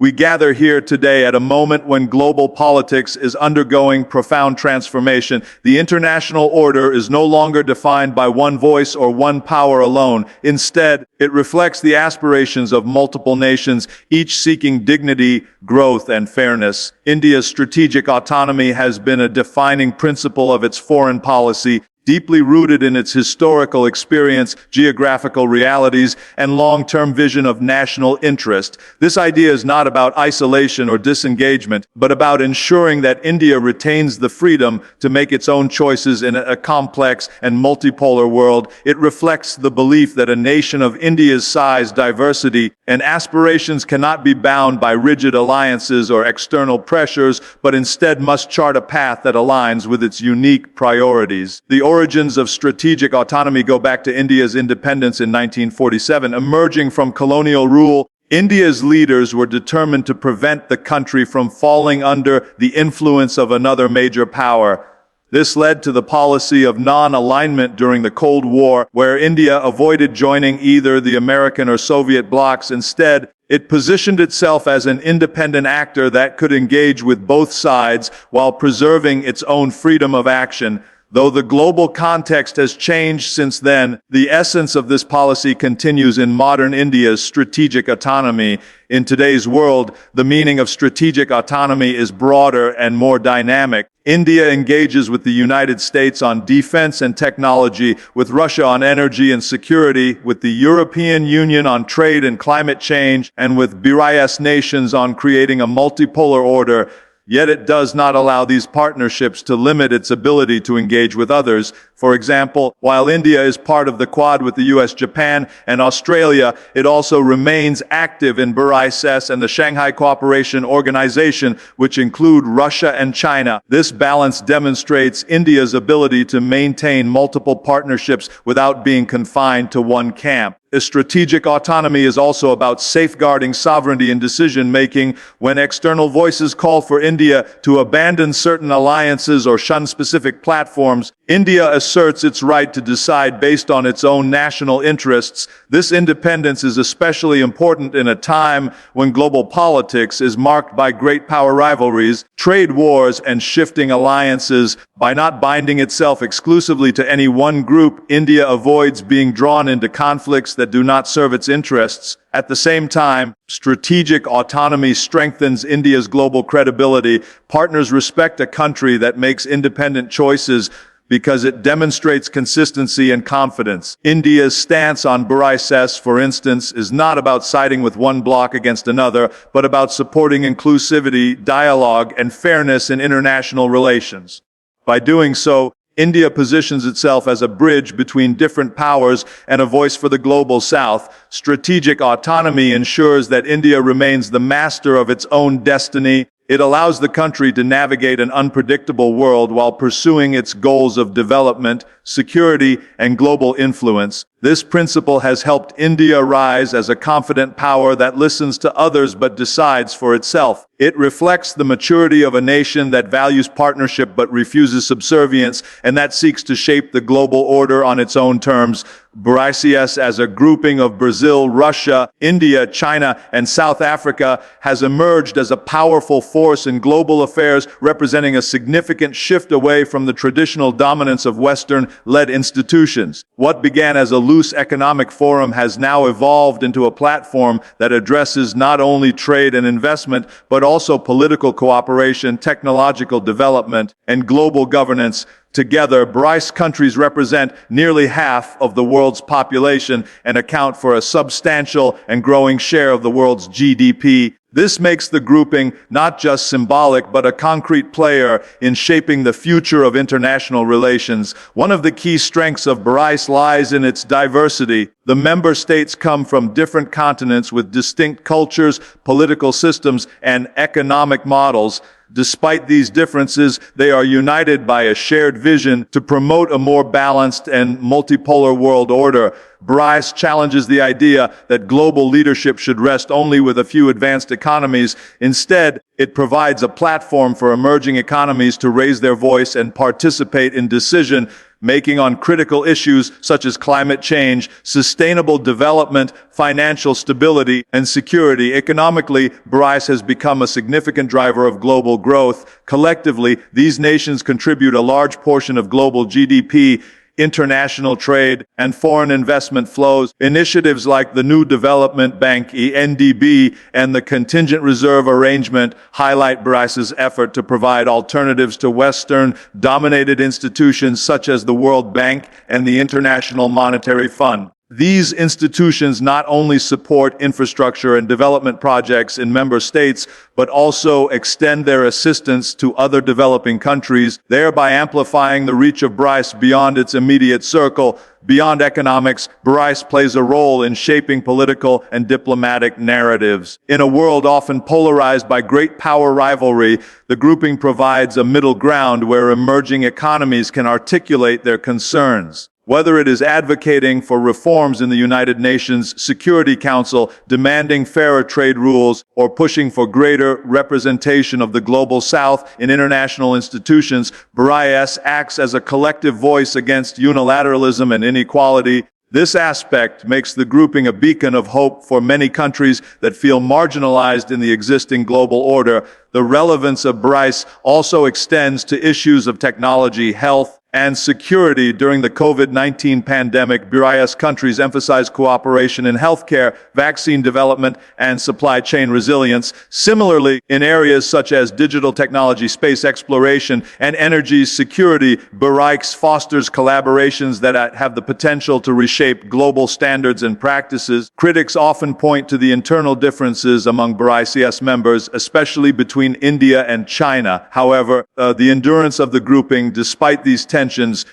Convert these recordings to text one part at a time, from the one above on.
We gather here today at a moment when global politics is undergoing profound transformation. The international order is no longer defined by one voice or one power alone. Instead, it reflects the aspirations of multiple nations, each seeking dignity, growth, and fairness. India's strategic autonomy has been a defining principle of its foreign policy, deeply rooted in its historical experience, geographical realities, and long-term vision of national interest. This idea is not about isolation or disengagement, but about ensuring that India retains the freedom to make its own choices in a complex and multipolar world. It reflects the belief that a nation of India's size, diversity, and aspirations cannot be bound by rigid alliances or external pressures, but instead must chart a path that aligns with its unique priorities. The origins of strategic autonomy go back to India's independence in 1947. Emerging from colonial rule, India's leaders were determined to prevent the country from falling under the influence of another major power. This led to the policy of non-alignment during the Cold War, where India avoided joining either the American or Soviet blocs. Instead, it positioned itself as an independent actor that could engage with both sides while preserving its own freedom of action. Though the global context has changed since then, the essence of this policy continues in modern India's strategic autonomy. In today's world, the meaning of strategic autonomy is broader and more dynamic. India engages with the United States on defense and technology, with Russia on energy and security, with the European Union on trade and climate change, and with BRICS nations on creating a multipolar order. Yet it does not allow these partnerships to limit its ability to engage with others. For example, while India is part of the Quad with the US, Japan, and Australia, it also remains active in BRICS and the Shanghai Cooperation Organization, which include Russia and China. This balance demonstrates India's ability to maintain multiple partnerships without being confined to one camp. Strategic autonomy is also about safeguarding sovereignty in decision-making. When external voices call for India to abandon certain alliances or shun specific platforms, India asserts its right to decide based on its own national interests. This independence is especially important in a time when global politics is marked by great power rivalries, trade wars, and shifting alliances. By not binding itself exclusively to any one group, India avoids being drawn into conflicts that do not serve its interests. At the same time, strategic autonomy strengthens India's global credibility. Partners respect a country that makes independent choices because it demonstrates consistency and confidence. India's stance on BRICS, for instance, is not about siding with one bloc against another, but about supporting inclusivity, dialogue, and fairness in international relations. By doing so, India positions itself as a bridge between different powers and a voice for the global South. Strategic autonomy ensures that India remains the master of its own destiny. It allows the country to navigate an unpredictable world while pursuing its goals of development, security, and global influence. This principle has helped India rise as a confident power that listens to others but decides for itself. It reflects the maturity of a nation that values partnership but refuses subservience, and that seeks to shape the global order on its own terms. BRICS, as a grouping of Brazil, Russia, India, China, and South Africa, has emerged as a powerful force in global affairs, representing a significant shift away from the traditional dominance of Western-led institutions. What began as a loose economic forum has now evolved into a platform that addresses not only trade and investment, but also political cooperation, technological development, and global governance. Together, BRICS countries represent nearly half of the world's population and account for a substantial and growing share of the world's GDP. This makes the grouping not just symbolic, but a concrete player in shaping the future of international relations. One of the key strengths of BRICS lies in its diversity. The member states come from different continents with distinct cultures, political systems, and economic models. Despite these differences, they are united by a shared vision to promote a more balanced and multipolar world order. BRICS challenges the idea that global leadership should rest only with a few advanced economies. Instead, it provides a platform for emerging economies to raise their voice and participate in decision making on critical issues such as climate change, sustainable development, financial stability, and security. Economically, BRICS has become a significant driver of global growth. Collectively, these nations contribute a large portion of global GDP, international trade, and foreign investment flows. Initiatives like the New Development Bank (ENDB) and the Contingent Reserve Arrangement highlight BRICS's effort to provide alternatives to Western-dominated institutions such as the World Bank and the International Monetary Fund. These institutions not only support infrastructure and development projects in member states, but also extend their assistance to other developing countries, thereby amplifying the reach of BRICS beyond its immediate circle. Beyond economics, BRICS plays a role in shaping political and diplomatic narratives. In a world often polarized by great power rivalry, the grouping provides a middle ground where emerging economies can articulate their concerns. Whether it is advocating for reforms in the United Nations Security Council, demanding fairer trade rules, or pushing for greater representation of the Global South in international institutions, BRICS acts as a collective voice against unilateralism and inequality. This aspect makes the grouping a beacon of hope for many countries that feel marginalized in the existing global order. The relevance of BRICS also extends to issues of technology, health, and security. During the COVID-19 pandemic, BRICS countries emphasized cooperation in healthcare, vaccine development, and supply chain resilience. Similarly, in areas such as digital technology, space exploration, and energy security, BRICS fosters collaborations that have the potential to reshape global standards and practices. Critics often point to the internal differences among BRICS members, especially between India and China. However, the endurance of the grouping, despite these tensions,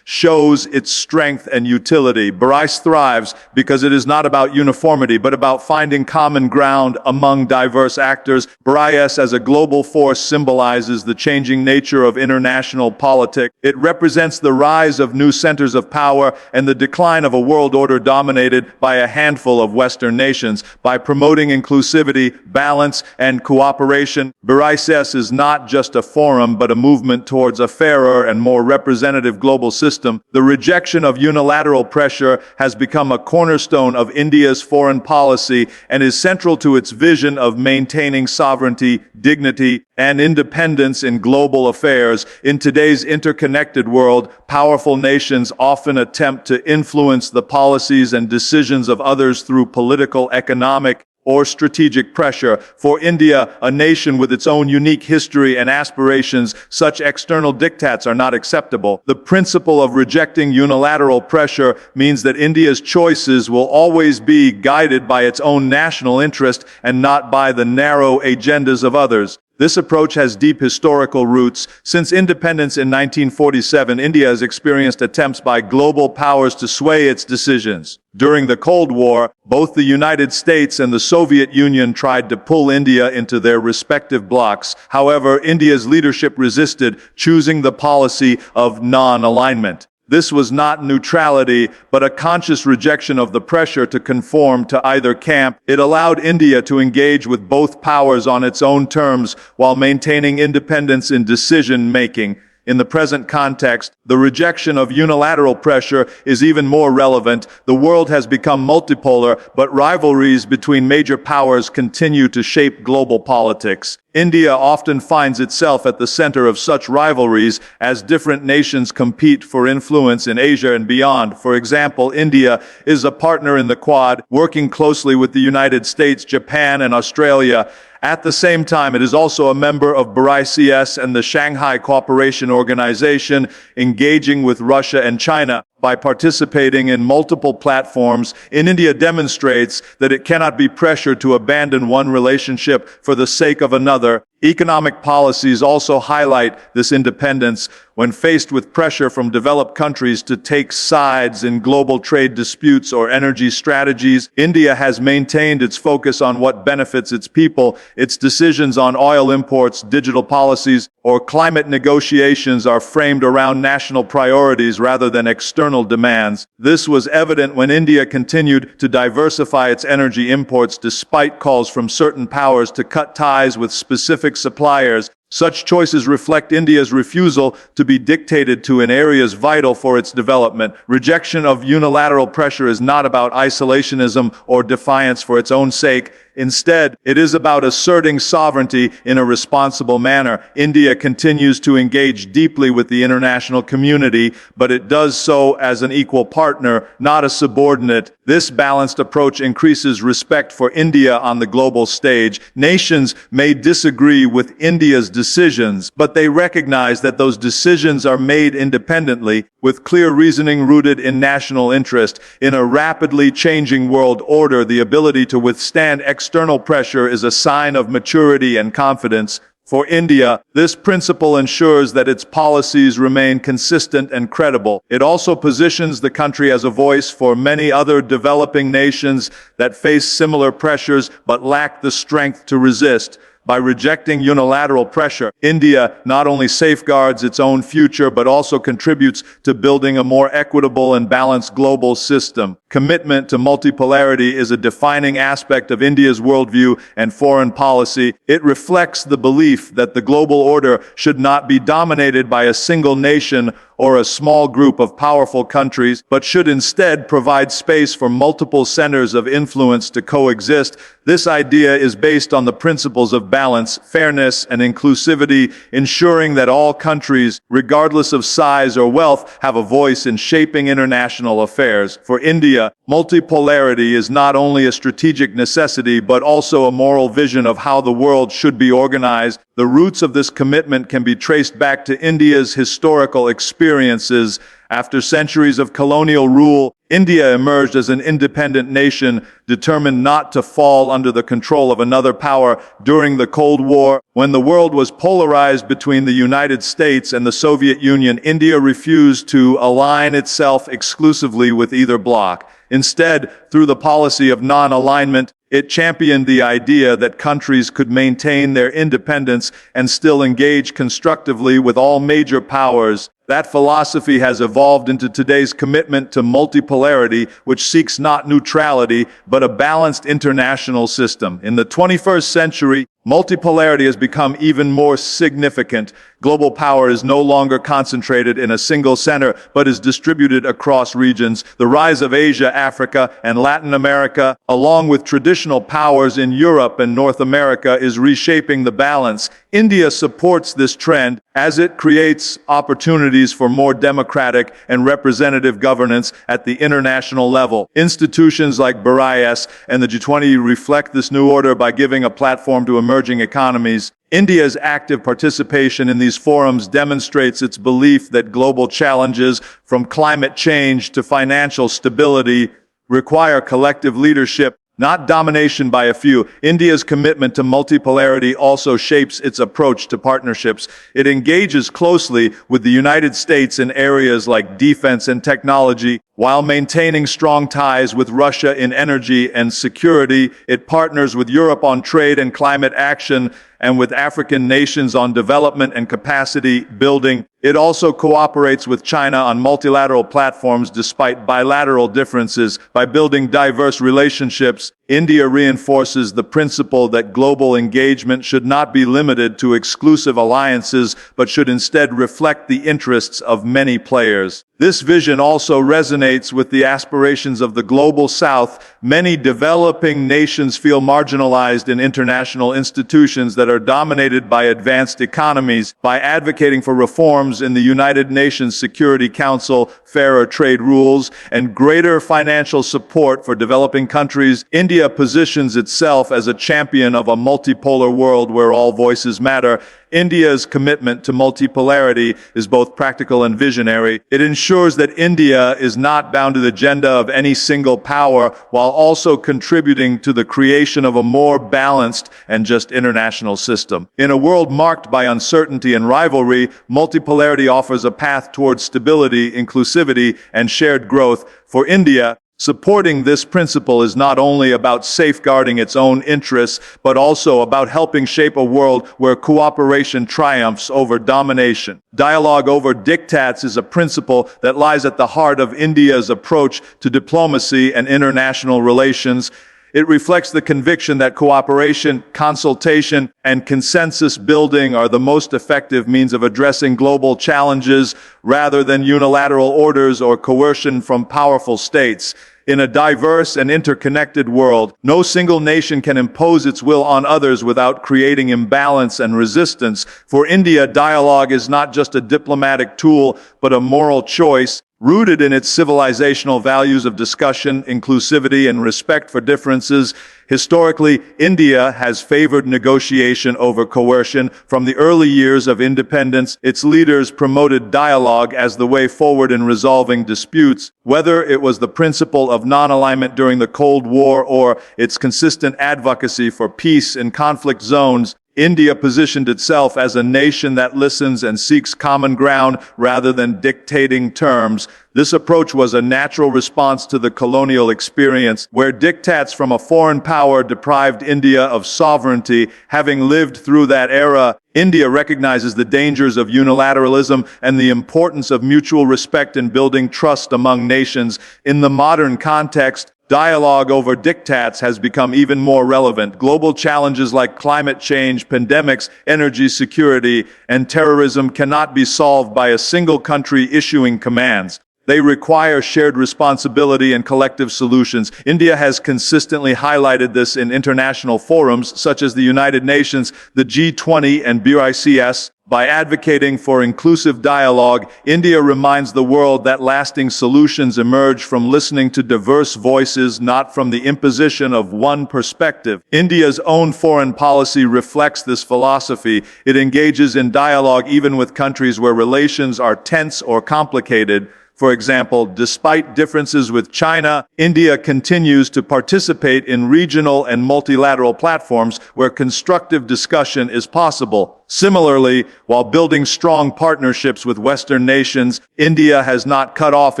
shows its strength and utility. BRICS thrives because it is not about uniformity, but about finding common ground among diverse actors. BRICS as a global force symbolizes the changing nature of international politics. It represents the rise of new centers of power and the decline of a world order dominated by a handful of Western nations. By promoting inclusivity, balance, and cooperation, BRICS is not just a forum, but a movement towards a fairer and more representative global system. The rejection of unilateral pressure has become a cornerstone of India's foreign policy and is central to its vision of maintaining sovereignty, dignity, and independence in global affairs. In today's interconnected world, powerful nations often attempt to influence the policies and decisions of others through political, economic, or strategic pressure. For India, a nation with its own unique history and aspirations, such external diktats are not acceptable. The principle of rejecting unilateral pressure means that India's choices will always be guided by its own national interest and not by the narrow agendas of others. This approach has deep historical roots. Since independence in 1947, India has experienced attempts by global powers to sway its decisions. During the Cold War, both the United States and the Soviet Union tried to pull India into their respective blocs. However, India's leadership resisted, choosing the policy of non-alignment. This was not neutrality, but a conscious rejection of the pressure to conform to either camp. It allowed India to engage with both powers on its own terms while maintaining independence in decision-making. In the present context, the rejection of unilateral pressure is even more relevant. The world has become multipolar, but rivalries between major powers continue to shape global politics. India often finds itself at the center of such rivalries as different nations compete for influence in Asia and beyond. For example, India is a partner in the Quad, working closely with the United States, Japan, and Australia. At the same time, it is also a member of BRICS and the Shanghai Cooperation Organization, engaging with Russia and China. By participating in multiple platforms, India demonstrates that it cannot be pressured to abandon one relationship for the sake of another. Economic policies also highlight this independence. When faced with pressure from developed countries to take sides in global trade disputes or energy strategies, India has maintained its focus on what benefits its people. Its decisions on oil imports, digital policies, or climate negotiations are framed around national priorities rather than external external demands. This was evident when India continued to diversify its energy imports despite calls from certain powers to cut ties with specific suppliers. Such choices reflect India's refusal to be dictated to in areas vital for its development. Rejection of unilateral pressure is not about isolationism or defiance for its own sake. Instead, it is about asserting sovereignty in a responsible manner. India continues to engage deeply with the international community, but it does so as an equal partner, not a subordinate. This balanced approach increases respect for India on the global stage. Nations may disagree with India's decisions, but they recognize that those decisions are made independently, with clear reasoning rooted in national interest. In a rapidly changing world order, the ability to withstand external pressure is a sign of maturity and confidence. For India, this principle ensures that its policies remain consistent and credible. It also positions the country as a voice for many other developing nations that face similar pressures but lack the strength to resist. By rejecting unilateral pressure, India not only safeguards its own future but also contributes to building a more equitable and balanced global system. Commitment to multipolarity is a defining aspect of India's worldview and foreign policy. It reflects the belief that the global order should not be dominated by a single nation or a small group of powerful countries, but should instead provide space for multiple centers of influence to coexist. This idea is based on the principles of balance, fairness, and inclusivity, ensuring that all countries, regardless of size or wealth, have a voice in shaping international affairs. For India, multipolarity is not only a strategic necessity, but also a moral vision of how the world should be organized. The roots of this commitment can be traced back to India's historical experiences. After centuries of colonial rule, India emerged as an independent nation, determined not to fall under the control of another power. During the Cold War, when the world was polarized between the United States and the Soviet Union, India refused to align itself exclusively with either bloc. Instead, through the policy of non-alignment, it championed the idea that countries could maintain their independence and still engage constructively with all major powers. That philosophy has evolved into today's commitment to multipolarity, which seeks not neutrality, but a balanced international system. In the 21st century, multipolarity has become even more significant. Global power is no longer concentrated in a single center, but is distributed across regions. The rise of Asia, Africa, and Latin America, along with traditional powers in Europe and North America, is reshaping the balance. India supports this trend as it creates opportunities for more democratic and representative governance at the international level. Institutions like BRICS and the G20 reflect this new order by giving a platform to emerging economies. India's active participation in these forums demonstrates its belief that global challenges, from climate change to financial stability, require collective leadership, not domination by a few. India's commitment to multipolarity also shapes its approach to partnerships. It engages closely with the United States in areas like defense and technology, while maintaining strong ties with Russia in energy and security. It partners with Europe on trade and climate action, and with African nations on development and capacity building. It also cooperates with China on multilateral platforms despite bilateral differences. By building diverse relationships, India reinforces the principle that global engagement should not be limited to exclusive alliances, but should instead reflect the interests of many players. This vision also resonates with the aspirations of the global South. Many developing nations feel marginalized in international institutions that are dominated by advanced economies. By advocating for reforms in the United Nations Security Council, fairer trade rules, and greater financial support for developing countries, India positions itself as a champion of a multipolar world where all voices matter. India's commitment to multipolarity is both practical and visionary. It ensures that India is not bound to the agenda of any single power, while also contributing to the creation of a more balanced and just international system. In a world marked by uncertainty and rivalry, multipolarity offers a path towards stability, inclusivity, and shared growth. For India, Supporting this principle is not only about safeguarding its own interests, but also about helping shape a world where cooperation triumphs over domination. Dialogue over diktats is a principle that lies at the heart of India's approach to diplomacy and international relations. It reflects the conviction that cooperation, consultation, and consensus building are the most effective means of addressing global challenges rather than unilateral orders or coercion from powerful states. In a diverse and interconnected world, no single nation can impose its will on others without creating imbalance and resistance. For India, dialogue is not just a diplomatic tool, but a moral choice, rooted in its civilizational values of discussion, inclusivity, and respect for differences. Historically, India has favored negotiation over coercion. From the early years of independence, its leaders promoted dialogue as the way forward in resolving disputes. Whether it was the principle of non-alignment during the Cold War or its consistent advocacy for peace in conflict zones, India positioned itself as a nation that listens and seeks common ground rather than dictating terms. This approach was a natural response to the colonial experience, where diktats from a foreign power deprived India of sovereignty. Having lived through that era, India recognizes the dangers of unilateralism and the importance of mutual respect in building trust among nations. In the modern context, dialogue over diktats has become even more relevant. Global challenges like climate change, pandemics, energy security, and terrorism cannot be solved by a single country issuing commands. They require shared responsibility and collective solutions. India has consistently highlighted this in international forums such as the United Nations, the G20, and BRICS. By advocating for inclusive dialogue, India reminds the world that lasting solutions emerge from listening to diverse voices, not from the imposition of one perspective. India's own foreign policy reflects this philosophy. It engages in dialogue even with countries where relations are tense or complicated. For example, despite differences with China, India continues to participate in regional and multilateral platforms where constructive discussion is possible. Similarly, while building strong partnerships with Western nations, India has not cut off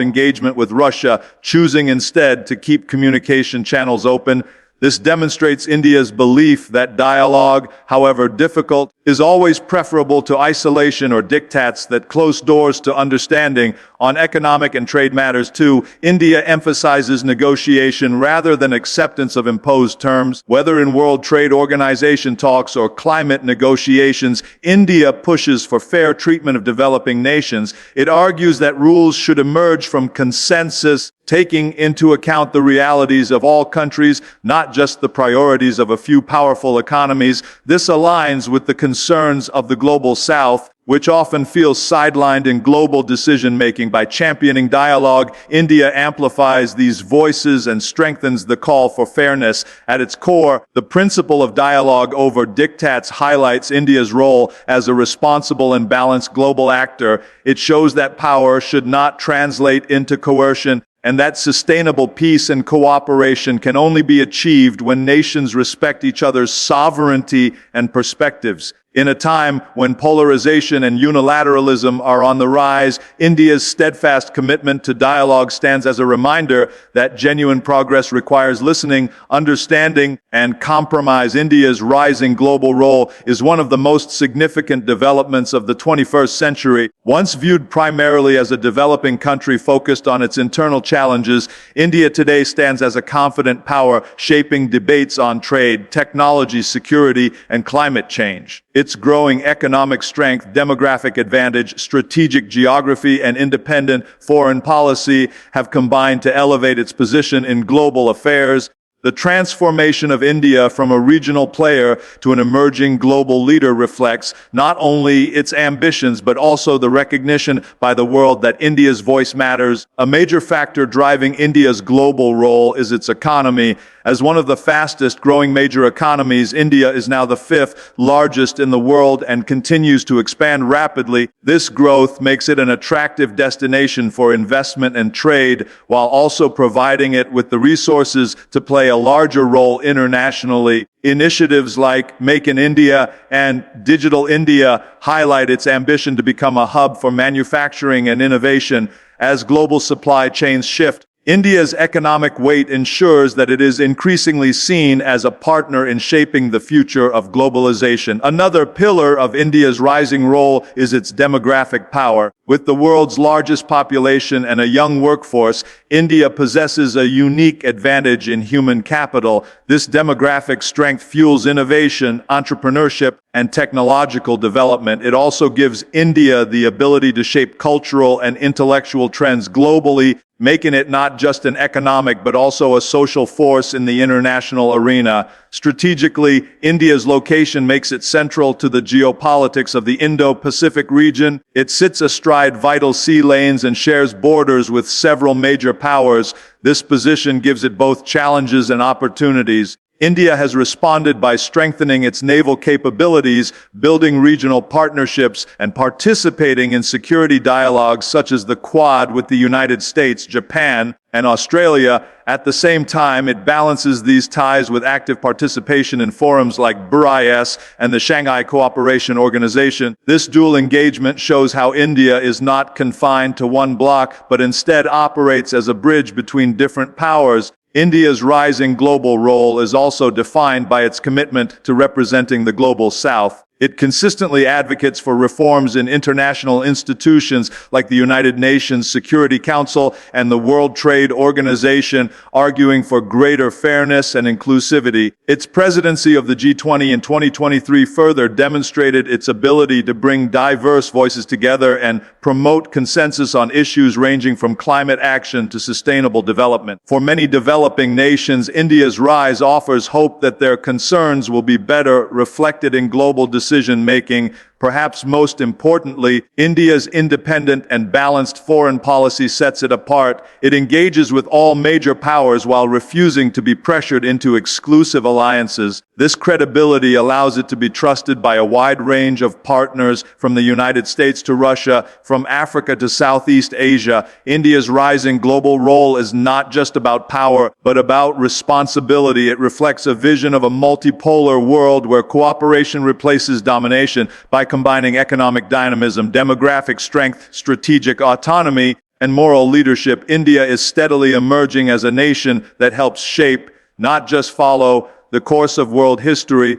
engagement with Russia, choosing instead to keep communication channels open. This demonstrates India's belief that dialogue, however difficult, is always preferable to isolation or diktats that close doors to understanding. On economic and trade matters too, India emphasizes negotiation rather than acceptance of imposed terms. Whether in World Trade Organization talks or climate negotiations, India pushes for fair treatment of developing nations. It argues that rules should emerge from consensus, taking into account the realities of all countries, not just the priorities of a few powerful economies. This aligns with the concerns of the global South, which often feels sidelined in global decision-making. By championing dialogue, India amplifies these voices and strengthens the call for fairness. At its core, the principle of dialogue over diktats highlights India's role as a responsible and balanced global actor. It shows that power should not translate into coercion, and that sustainable peace and cooperation can only be achieved when nations respect each other's sovereignty and perspectives. In a time when polarization and unilateralism are on the rise, India's steadfast commitment to dialogue stands as a reminder that genuine progress requires listening, understanding, and compromise. India's rising global role is one of the most significant developments of the 21st century. Once viewed primarily as a developing country focused on its internal challenges, India today stands as a confident power shaping debates on trade, technology, security, and climate change. Its growing economic strength, demographic advantage, strategic geography, and independent foreign policy have combined to elevate its position in global affairs. The transformation of India from a regional player to an emerging global leader reflects not only its ambitions but also the recognition by the world that India's voice matters. A major factor driving India's global role is its economy. As one of the fastest growing major economies, India is now the fifth largest in the world and continues to expand rapidly. This growth makes it an attractive destination for investment and trade, while also providing it with the resources to play a larger role internationally. Initiatives like Make in India and Digital India highlight its ambition to become a hub for manufacturing and innovation. As global supply chains shift, India's economic weight ensures that it is increasingly seen as a partner in shaping the future of globalization. Another pillar of India's rising role is its demographic power. With the world's largest population and a young workforce, India possesses a unique advantage in human capital. This demographic strength fuels innovation, entrepreneurship, and technological development. It also gives India the ability to shape cultural and intellectual trends globally, making it not just an economic but also a social force in the international arena. Strategically, India's location makes it central to the geopolitics of the Indo-Pacific region. It sits astride vital sea lanes and shares borders with several major powers. This position gives it both challenges and opportunities. India has responded by strengthening its naval capabilities, building regional partnerships, and participating in security dialogues such as the Quad with the United States, Japan, and Australia. At the same time, it balances these ties with active participation in forums like BRICS and the Shanghai Cooperation Organization. This dual engagement shows how India is not confined to one bloc, but instead operates as a bridge between different powers. India's rising global role is also defined by its commitment to representing the global South. It consistently advocates for reforms in international institutions like the United Nations Security Council and the World Trade Organization, arguing for greater fairness and inclusivity. Its presidency of the G20 in 2023 further demonstrated its ability to bring diverse voices together and promote consensus on issues ranging from climate action to sustainable development. For many developing nations, India's rise offers hope that their concerns will be better reflected in global decision-making. Perhaps most importantly, India's independent and balanced foreign policy sets it apart. It engages with all major powers while refusing to be pressured into exclusive alliances. This credibility allows it to be trusted by a wide range of partners, from the United States to Russia, from Africa to Southeast Asia. India's rising global role is not just about power, but about responsibility. It reflects a vision of a multipolar world where cooperation replaces domination. By combining economic dynamism, demographic strength, strategic autonomy, and moral leadership, India is steadily emerging as a nation that helps shape, not just follow, the course of world history.